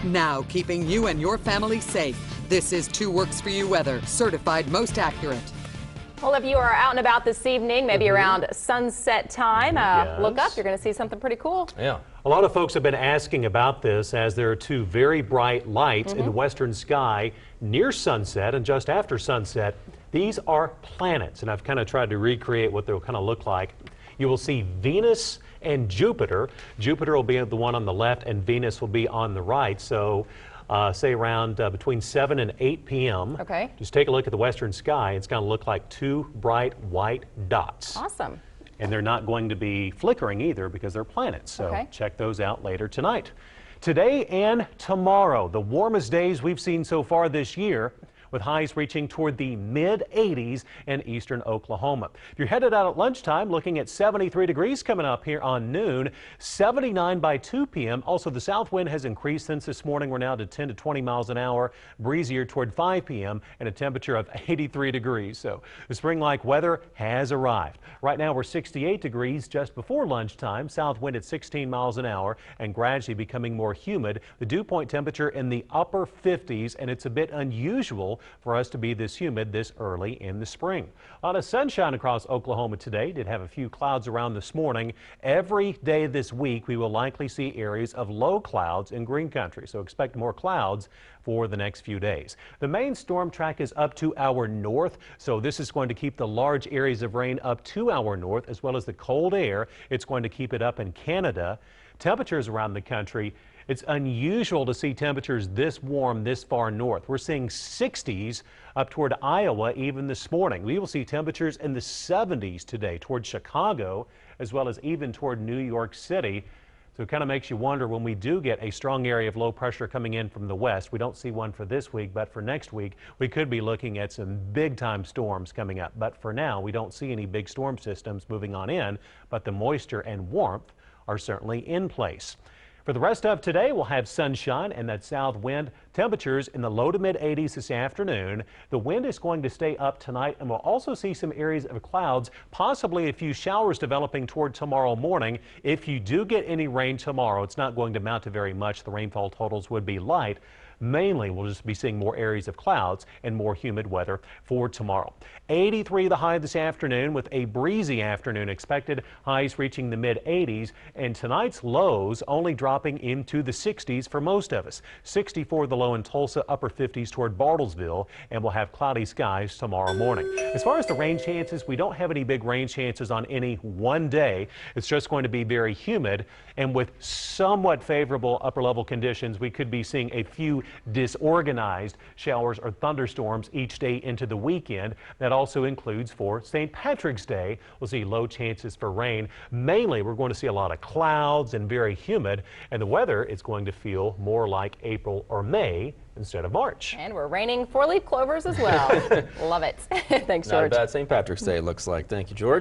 Now keeping you and your family safe. This is 2 Works For You weather, certified most accurate. Well, if you are out and about this evening, maybe around sunset time, look up. You're going to see something pretty cool. Yeah. A lot of folks have been asking about this as there are 2 very bright lights in the western sky near sunset and just after sunset. These are planets, and I've kind of tried to recreate what they'll kind of look like. You will see Venus and Jupiter. Jupiter will be the one on the left and Venus will be on the right. So say around between 7 and 8 p.m. Okay. Just take a look at the western sky. It's going to look like 2 bright white dots. Awesome. And they're not going to be flickering either because they're planets. So check those out later tonight. Today and tomorrow, the warmest days we've seen so far this year, with highs reaching toward the mid-80s in eastern Oklahoma. If you're headed out at lunchtime, looking at 73 degrees coming up here on noon, 79 by 2 p.m. Also, the south wind has increased since this morning. We're now to 10 to 20 miles an hour, breezier toward 5 p.m. and a temperature of 83 degrees. So the spring-like weather has arrived. Right now, we're 68 degrees just before lunchtime. South wind at 16 miles an hour and gradually becoming more humid. The dew point temperature in the upper 50s, and it's a bit unusual for us to be this humid this early in the spring. A lot of sunshine across Oklahoma today. Did have a few clouds around this morning. Every day this week we will likely see areas of low clouds in green country, so expect more clouds for the next few days. The main storm track is up to our north, so this is going to keep the large areas of rain up to our north, as well as the cold air. It's going to keep it up in Canada. Temperatures around the country, it's unusual to see temperatures this warm this far north. We're seeing 60s up toward Iowa even this morning. We will see temperatures in the 70s today toward Chicago, as well as even toward New York City. So it kind of makes you wonder, when we do get a strong area of low pressure coming in from the west, we don't see one for this week, but for next week, we could be looking at some big time storms coming up. But for now, we don't see any big storm systems moving on in, but the moisture and warmth are certainly in place. For the rest of today, we'll have sunshine and that south wind. Temperatures in the low to mid 80s this afternoon. The wind is going to stay up tonight, and we'll also see some areas of clouds, possibly a few showers developing toward tomorrow morning. If you do get any rain tomorrow, it's not going to amount to very much. The rainfall totals would be light. Mainly, we'll just be seeing more areas of clouds and more humid weather for tomorrow. 83 the high this afternoon with a breezy afternoon expected. Highs reaching the mid 80s, and tonight's lows only dropping into the 60s for most of us. 64 the low in Tulsa, upper 50s toward Bartlesville, and we'll have cloudy skies tomorrow morning. As far as the rain chances, we don't have any big rain chances on any one day. It's just going to be very humid, and with somewhat favorable upper level conditions, we could be seeing a few disorganized showers or thunderstorms each day into the weekend. That also includes for St. Patrick's Day. We'll see low chances for rain. Mainly, we're going to see a lot of clouds and very humid, and the weather is going to feel more like April or May instead of March. And we're raining 4-leaf clovers as well. Love it. Thanks, George. Not a bad St. Patrick's Day, looks like. Thank you, George.